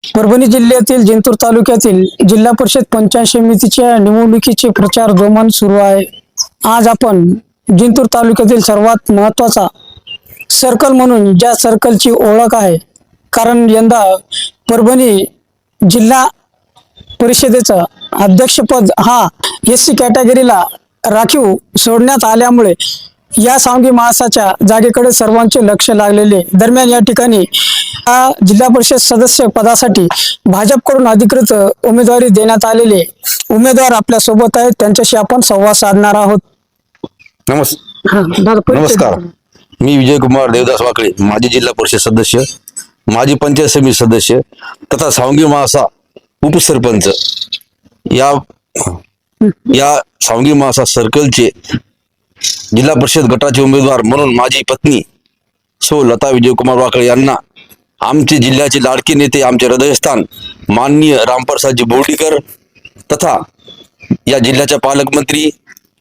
परभणी जिल्ह्यातील जिंतूर तालुक्यातील जिल्हा परिषद पंचायत समितीच्या निवडणुकीचे प्रचार जोमाने सुरू आहे. आज आपण जिंतूर तालुक्यातील सर्वात महत्त्वाचा सर्कल म्हणून ज्या सर्कलची ओळख आहे, कारण यंदा परभणी जिल्हा परिषदेचं अध्यक्षपद हा SC कॅटेगरीला राखीव सोडण्यात आल्यामुळे या सांघिक महासाच्या जागेकडे सर्वांचे लक्ष लागलेले. दरम्यान या ठिकाणी जिल्हा परिषद सदस्य पदासाठी भाजपकडून अधिकृत उमेदवारी देण्यात आलेले उमेदवार आपल्या सोबत आहेत, त्यांच्याशी आपण संवाद साधणार आहोत. नमस्कार, मी विजय कुमार देवदास वाकळे, माजी जिल्हा परिषद सदस्य, माजी पंचायत समिती सदस्य तथा सांघिक महासा उपसरपंच. या सांघिक महासा सर्कलचे जिल्हा परिषद गटाचे उमेदवार म्हणून माझी पत्नी सो लता विजयकुमार वाकळे यांना आमचे जिल्ह्याचे लाडके नेते, आमचे हृदयस्थान माननीय रामप्रसादजी बोर्डीकर तथा या जिल्ह्याच्या पालकमंत्री,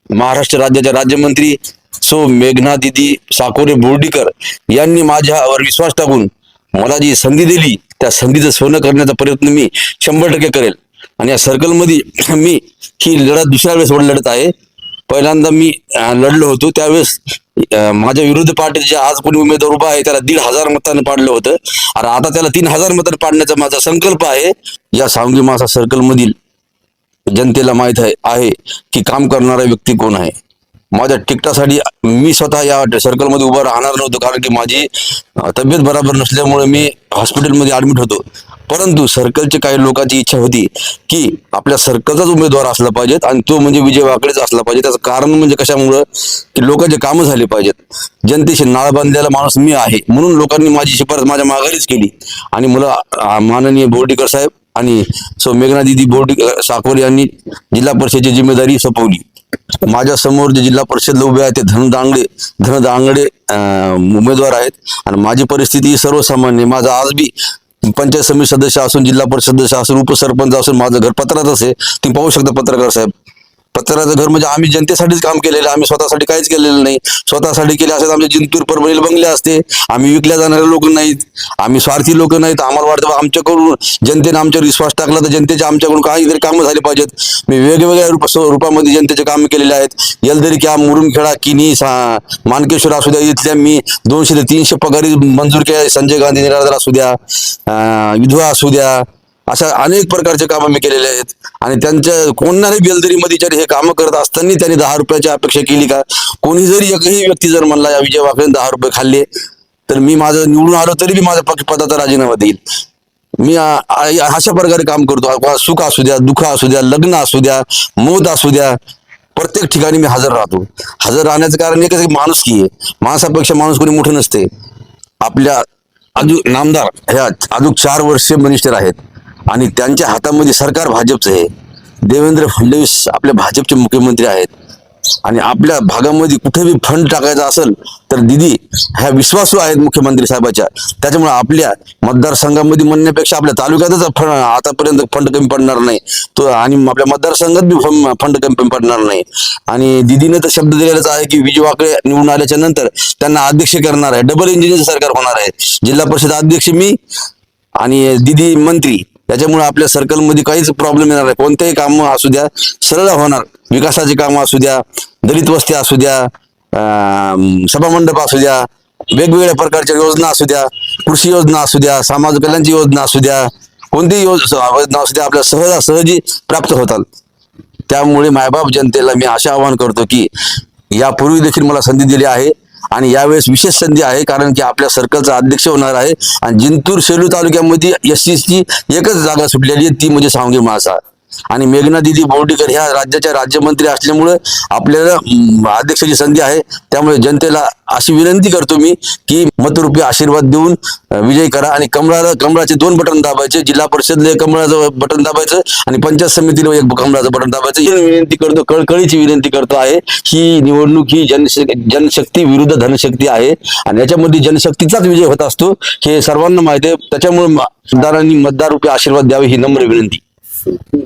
महाराष्ट्र राज्याच्या राज्यमंत्री सो मेघना दिदी साकोरे बोर्डीकर यांनी माझ्यावर विश्वास टाकून मला जी संधी दिली, त्या संधीचं सोनं करण्याचा प्रयत्न मी 100% करेल. आणि या सर्कलमध्ये मी ही लढत दुसऱ्या वेळेस लढत आहे. पहिल्यांदा मी लढलो होतो, त्यावेळेस माझ्या विरोधी पार्टीचे जे आज कोणी उमेदवार उभा आहे त्याला 1,500 मतांनी पाडलं होतं, आणि आता त्याला 3,000 मतांनी पाडण्याचा माझा संकल्प आहे. या सांघिक महासा सर्कल मधील जनतेला माहित आहे की काम करणारा व्यक्ती कोण आहे. माझ्या तिकिटासाठी मी स्वतः या सर्कलमध्ये उभा राहणार नव्हतो, कारण की माझी तब्येत बरोबर नसल्यामुळे मी हॉस्पिटलमध्ये ऍडमिट होतो. परंतु सर्कलचे काही लोकांची इच्छा होती की आपल्या सर्कलचाच उमेदवार असला पाहिजेत, आणि तो म्हणजे विजय वाकळेच असला पाहिजे. त्याचं कारण म्हणजे कशामुळं की लोकांचे कामं झाले पाहिजेत. जनतेशी नाळ बांधलेला माणूस मी आहे, म्हणून लोकांनी माझी शिफारस माझ्या माघारीच केली आणि मला माननीय बोर्डीकर साहेब आणि सो मेघना दिदी बोर्डीकर साकोरे यांनी जिल्हा परिषदेची जिम्मेदारी सोपवली. माझ्या समोर जे जिल्हा परिषद उभे आहेत ते धनदांगडे उमेदवार आहेत, आणि माझी परिस्थिती सर्वसामान्य. माझं आज बी पंचायत समिती सदस्य असून, जिल्हा परिषद सदस्य असून, उपसरपंच असून माझं घर पत्रातच आहे. तुम्ही पाहू शकता पत्रकार साहेब, पत्राचं घर म्हणजे आम्ही जनतेसाठीच काम केलेलं, आम्ही स्वतःसाठी काहीच केलेलं नाही. स्वतःसाठी केले असेल आमचे जिंतूर परभणीला बंगले असते. आम्ही विकल्या जाणारे लोक नाहीत, आम्ही स्वार्थी लोक नाहीत. आम्हाला वाटतं आमच्याकडून जनतेने आमच्यावर विश्वास टाकला तर जनतेचे आमच्याकडून काहीतरी कामं झाली पाहिजेत. मी वेगवेगळ्या रूपामध्ये जनतेचे कामं केलेले आहेत. येलदरी क्या, मुरुमखेडा, किनी, मानकेश्वर असू द्या, इथल्या मी 200 ते 300 पगारी मंजूर केल्या. संजय गांधी निराधार असू द्या, विधवा असू द्या, अशा अनेक प्रकारचे कामं मी केलेले आहेत. आणि त्यांच्या कोणाही बेलदरीमध्ये हे कामं करत असताना त्यांनी 10 रुपयाची अपेक्षा केली का? कोणी जरी एकही व्यक्ती जर म्हणला या विजय वाकळे 10 रुपये खाल्ले तर मी माझं निवडून आलो तरी मी माझ्या पदाचा राजीनामा देईल. मी अशा प्रकारे काम करतो. सुख असू द्या, दुःख असू द्या, लग्न असू द्या, मौत असू द्या, प्रत्येक ठिकाणी मी हजर राहतो. हजर राहण्याचं कारण एकच की माणुसकी आहे. माणसापेक्षा माणूस कोणी मोठं नसते. आपल्या नामदार ह्या अजून 4 वर्ष मिनिस्टर आहेत, आणि त्यांच्या हातामध्ये सरकार भाजपचं आहे. देवेंद्र फडणवीस आपल्या भाजपचे मुख्यमंत्री आहेत, आणि आपल्या भागामध्ये कुठेही फंड टाकायचा असेल तर दिदी ह्या विश्वासू आहेत मुख्यमंत्री साहेबाच्या. त्याच्यामुळे आपल्या मतदारसंघामध्ये म्हणण्यापेक्षा आपल्या तालुक्यातच आतापर्यंत फंड कमी पडणार नाही तो, आणि आपल्या मतदारसंघात बी फंड कमी पडणार नाही. आणि दिदीने तर शब्द दिलेलाच आहे की विजय वाकळे निवडून आल्याच्या नंतर त्यांना अध्यक्ष करणार आहे. डबल इंजिनचं सरकार होणार आहे. जिल्हा परिषद अध्यक्ष मी आणि दिदी मंत्री. त्याच्यामुळे आपल्या सर्कलमध्ये काहीच प्रॉब्लेम येणार नाही. कोणतेही कामं असू द्या सरळ होणार. विकासाची कामं असू द्या, दलित वस्ती असू द्या, सभामंडप असू द्या, वेगवेगळ्या प्रकारच्या योजना असू द्या, कृषी योजना असू द्या, समाज कल्याणची योजना असू द्या, कोणतीही योजना असू द्या, आपल्या सहजी प्राप्त होतात. त्यामुळे मायबाप जनतेला मी असे आवाहन करतो की यापूर्वी देखील मला संधी दिली आहे, आणि यावेळेस विशेष संधी आहे, कारण की आपल्या सर्कलचा अध्यक्ष होणार आहे. आणि जिंतूर सेलू तालुक्यामध्ये SCची एकच जागा सुटलेली आहे, ती म्हणजे सांघिक महासा. आणि मेघना दिदी बोर्डीकर ह्या राज्याच्या राज्यमंत्री असल्यामुळे आपल्याला अध्यक्षाची संधी आहे. त्यामुळे जनतेला अशी विनंती करतो मी की मतरूपी आशीर्वाद देऊन विजयी करा. आणि कमळाचे 2 बटन दाबायचे. जिल्हा परिषदला कमळाचं बटन दाबायचं, आणि पंचायत समितीला एक कमळाचं बटन दाबायचं. ही विनंती करतो, कळकळीची विनंती करतो आहे. ही निवडणूक ही जनशक्ती विरुद्ध धनशक्ती आहे, आणि याच्यामध्ये जनशक्तीचाच विजय होत असतो हे सर्वांना माहिती आहे. त्याच्यामुळे मतदारांनी मतदारूपी आशीर्वाद द्यावे ही नम्र विनंती.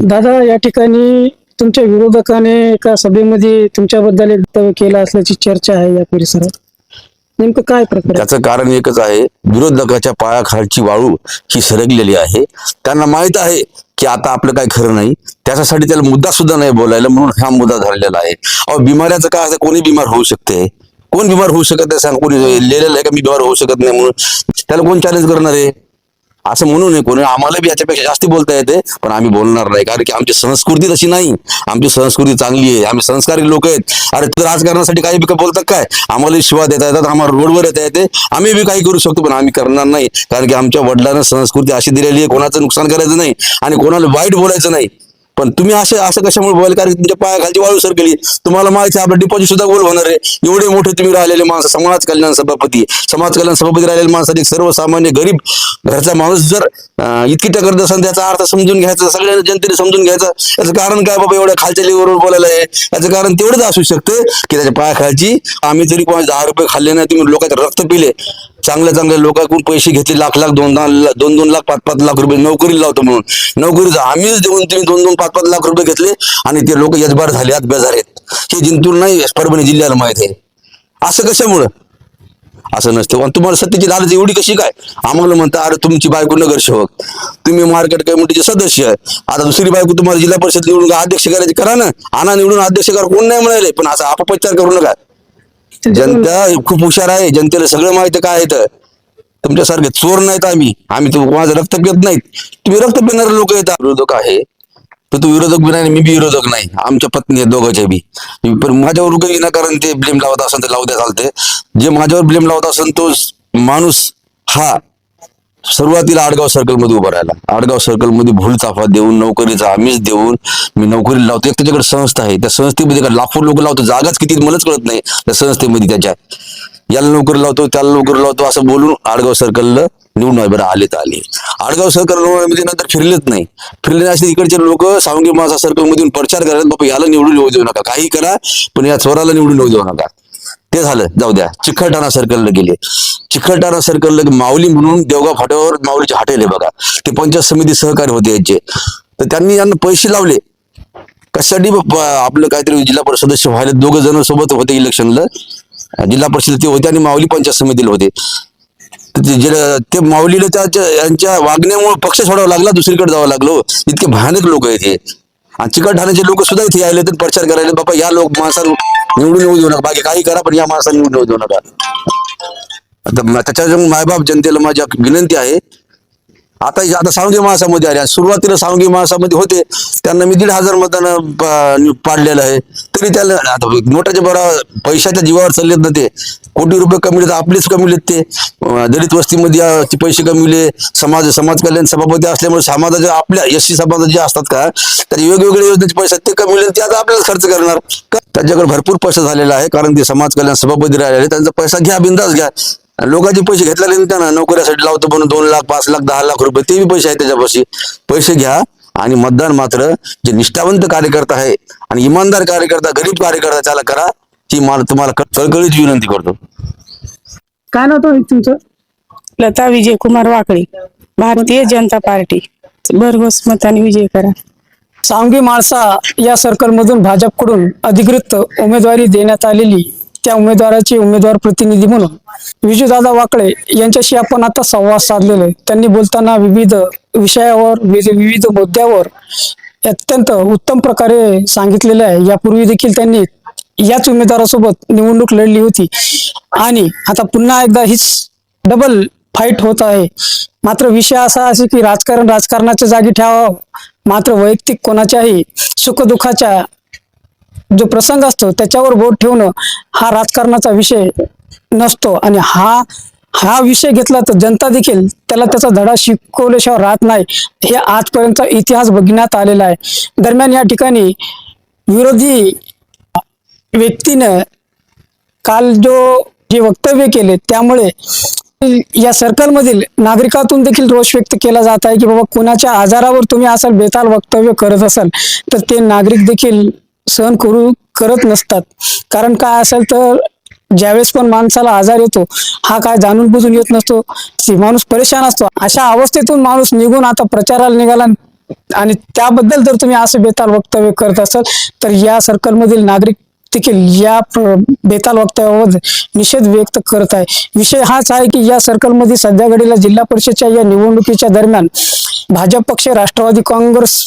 दादा, या ठिकाणी तुमच्या विरोधकाने एका सभेमध्ये तुमच्याबद्दल एक वक्तव्य केलं असल्याची चर्चा आहे या परिसरात. नेमकं काय प्रकार आहे? त्याचं कारण एकच आहे, विरोधकाच्या पायाखालची वाळू ही सरकलेली आहे. त्यांना माहित आहे की आता आपलं काही खरं नाही, त्याच्यासाठी त्याला मुद्दा सुद्धा नाही बोलायला, म्हणून हा मुद्दा धरलेला आहे. अहो, बिमाऱ्याचं काय असतं, कोणी बिमार होऊ शकते, कोण बिमार होऊ शकत नाही सांग, कोणी लिहिलेलं आहे का मी बिमार होऊ शकत नाही म्हणून, त्याला कोण चॅलेंज करणार आहे? असं म्हणू नये कोणी, आम्हाला बी याच्यापेक्षा जास्त बोलता येते, पण आम्ही बोलणार नाही, कारण की आमची संस्कृती तशी नाही. आमची संस्कृती चांगली आहे, आम्ही संस्कारी लोक आहेत. अरे तर राजकारणासाठी काही बी बोलतात काय, आम्हाला शिवा देता येतात, आम्हाला रोडवर येता येते, आम्ही बी काही करू शकतो, पण आम्ही करणार नाही, कारण की आमच्या वडिलांना संस्कृती अशी दिलेली आहे, कोणाचं नुकसान करायचं नाही आणि कोणाला वाईट बोलायचं नाही. पण तुम्ही असं कशामुळे बोलाल, कारण तुमच्या पायाखालची वाळू सरकली. तुम्हाला माहिती आहे आपलं डिपॉझिट सुद्धा गोल होणार आहे. एवढे मोठे तुम्ही राहिलेले माणसं, समाज कल्याण सभापती राहिलेले माणसं, सर्वसामान्य गरीब घरचा माणूस जर इतकी टक्कर असेल, त्याचा अर्थ समजून घ्यायचा, सगळ्या जनतेने समजून घ्यायचा. याचं कारण काय बाबा एवढ्या खालच्या लेवलवर बोलायला आहे? याचं कारण तेवढंच असू शकतं की त्याच्या पायाखालची, आम्ही जरी कोणा 10 रुपये खाल्ले नाही, तुम्ही लोकांचे रक्त पिले, चांगल्या लोकांकडून पैसे घेतले, लाख 2 लाख 5 लाख रुपये नोकरी लावतो म्हणून, नोकरीचं आम्हीच देऊन तुम्ही 2 5 लाख रुपये घेतले आणि ते लोक यजबार झाले, आज बेजार आहेत. हे जिंतूर नाही, परभणी जिल्ह्याला माहित आहे. असं कशामुळं? असं नसतं. आणि तुम्हाला सत्तेची लालच एवढी कशी काय? आम्हाला म्हणता अरे तुमची बायको नगरसेवक, तुम्ही मार्केट कमिटीचे सदस्य आहे, आता दुसरी बायको तुम्हाला जिल्हा परिषद निवडून अध्यक्ष करायची, करा ना, आणा निवडून अध्यक्ष करा, कोण नाही म्हणाले, पण असा अपप्रचार करू नका. जनता खूप हुशार आहे, जनतेला सगळं माहिती काय आहे. तुमच्यासारखे चोर नाहीत आम्ही माझं रक्त पित नाहीत, तुम्ही रक्त पिणारे लोक येतात. विरोधक आहे तर तू विरोधक बी नाही, मी बी विरोधक नाही, आमच्या पत्नी आहेत दोघांच्या बी. पण माझ्यावर काही विनाकारण ते ब्लेम लावत असेल तर लावू द्या, चालते. जे माझ्यावर ब्लेम लावत असेल तो माणूस हा सुरुवातीला आडगाव सर्कल मध्ये उभा राहिला. आडगाव सर्कल मध्ये भूल चाफा देऊन, नोकरीचा आमिष देऊन मी नोकरी लावतो. एक त्याच्याकडे संस्था आहे, त्या संस्थेमध्ये लाखो लोक लावतो, जागाच किती मलाच कळत नाही त्या संस्थेमध्ये. त्याच्या याला नोकरी लावतो, त्याला नोकरी लावतो असं बोलून आडगाव सर्कलला निवडून बरं आले तर आले. आडगाव सर्कल मध्ये नंतर फिरलेच नाही. फिरले असे इकडचे लोक सावंगी मासा सर्कल मधून प्रचार करायला, बाबा याला निवडून येऊ देऊ नका, काही करा पण या चोराला निवडून येऊ देऊ नका. ते झालं, जाऊ द्या. चिखलठाणा सर्कलला गेले. चिखलठाणा सर्कलला माऊली म्हणून देवगाव फाट्यावर माऊलीचे हॉटेल आहे बघा, ते पंचायत समिती सहकारी होते याचे. तर त्यांनी यांना पैसे लावले कशासाठी? आपलं काहीतरी जिल्हा परिषद सदस्य व्हायला 2 जण सोबत होते इलेक्शनला, जिल्हा परिषद ते होते आणि माऊली पंचायत समितीला होते. ते माऊलीला यांच्या वागण्यामुळे पक्ष सोडावा लागला, दुसरीकडे जावं लागलो. इतके भयानक लोक आहेत हे. आणि चिकलठाण्याचे लोक सुद्धा इथे आले तर प्रचार करायला, बाबा या लोक माणसाला निवडून येऊ देऊ नका, बाकी काही करा पण या माणसाला निवडून येऊ देऊ नका. आता त्याच्या मायबाप जनतेला माझी विनंती आहे, आता सावंगी महासामध्ये आले, सुरुवातीला सावंगी महासामध्ये होते, त्यांना मी 1,500 मतदान पाडलेलं आहे. तरी त्याला आता नोटाच्या बरा पैशाच्या जीवावर चाललेत ना, ते कोटी रुपये कमीले, आपलेच कमीलेत. ते दलित वस्तीमध्ये पैसे कमीले, समाज कल्याण सभापती असल्यामुळे समाजाच्या आपल्या एससी समाजाचे असतात का, त्याचे वेगवेगळ्या योजनेचे पैसे ते कमीले, ते आता आपल्याला खर्च करणार. त्याच्याकडे भरपूर पैसा झालेला आहे, कारण ते समाज कल्याण सभापती राहिले, त्यांचा पैसा घ्या, बिंदास घ्या. लोकांचे पैसे घेतलेले त्यांना नोकऱ्यासाठी लावतो म्हणून 2 लाख 5 लाख 10 लाख रुपये, ते बी पैसे आहेत त्याच्यापाशी. पैसे घ्या आणि मतदान मात्र जे निष्ठावंत कार्यकर्ता आहे आणि इमानदार कार्यकर्ता, गरीब कार्यकर्ता त्याला करा, ही मला तुम्हाला कळकळीची विनंती करतो. काय नाव तुमचं? लता विजय कुमार वाकळे, भारतीय जनता पार्टी. भरघोस मताने विजय करा. सावंगी माळसा या सर्कलमधून भाजपकडून अधिकृत उमेदवारी देण्यात आलेली त्या उमेदवाराचे उमेदवार प्रतिनिधी म्हणून विजयदादा वाकळे यांच्याशी आपण आता संवाद साधलेला आहे. त्यांनी बोलताना विविध विषयावर, विविध मुद्द्यावर अत्यंत उत्तम प्रकारे सांगितलेलं आहे. यापूर्वी देखील त्यांनी याच उमेदवारासोबत निवडणूक लढली होती आणि आता पुन्हा एकदा हीच डबल फाईट होत आहे. मात्र विषय असा आहे की राजकारणाच्या जागी ठेवावं, मात्र वैयक्तिक कोणाच्याही सुखदुःखाच्या जो प्रसंग असतो त्याच्यावर बोट ठेवणं हा राजकारणाचा विषय नसतो. आणि हा विषय घेतला तर जनता देखील त्याला त्याचा धडा शिकवल्याशिवाय राहत नाही, हे आजपर्यंत इतिहास बघण्यात आलेला आहे. दरम्यान या ठिकाणी विरोधी व्यक्तीनं काल जे वक्तव्य केले त्यामुळे या सर्कलमधील नागरिकातून देखील रोष व्यक्त केला जात आहे की बाबा कोणाच्या आजारावर तुम्ही असाल बेताल वक्तव्य करत असाल तर ते नागरिक देखील सहन करत नसतात. कारण काय असेल तर ज्यावेळेस पण माणसाला आजार येतो हा काय जाणून बुजून येत नसतो, माणूस परेशान असतो. अशा अवस्थेतून माणूस निघून आता प्रचाराला निघाला आणि त्याबद्दल जर तुम्ही असं बेताल वक्तव्य करत असाल तर या सर्कलमधील नागरिक देखील या बेताल वक्तव्यावर निषेध व्यक्त करत आहे. विषय हाच आहे की या सर्कलमध्ये सध्या घडीला जिल्हा परिषदच्या या निवडणुकीच्या दरम्यान भाजप पक्ष, राष्ट्रवादी काँग्रेस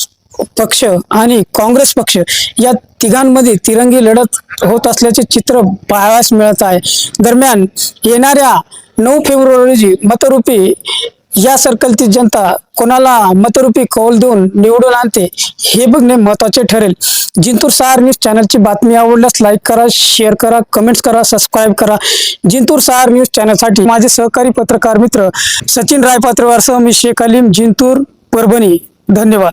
पक्ष आणि काँग्रेस पक्ष या तिघांमध्ये तिरंगी लढत होत असल्याचे चित्र पाहावयास मिळत आहे. दरम्यान येणाऱ्या 9 फेब्रुवारी रोजी मतरूपी या सर्कलची जनता कोणाला मतरूपी कौल देऊन निवडून आणते हे बघणे महत्वाचे ठरेल. जिंतूर 6 न्यूज चॅनलची बातमी आवडल्यास लाईक करा, शेअर करा, कमेंट्स करा, सबस्क्राईब करा. जिंतूर 6 न्यूज चॅनलसाठी माझे सहकारी पत्रकार मित्र सचिन रायपात्रवारसह मी शेख अलीम, जिंतूर, परभणी. धन्यवाद.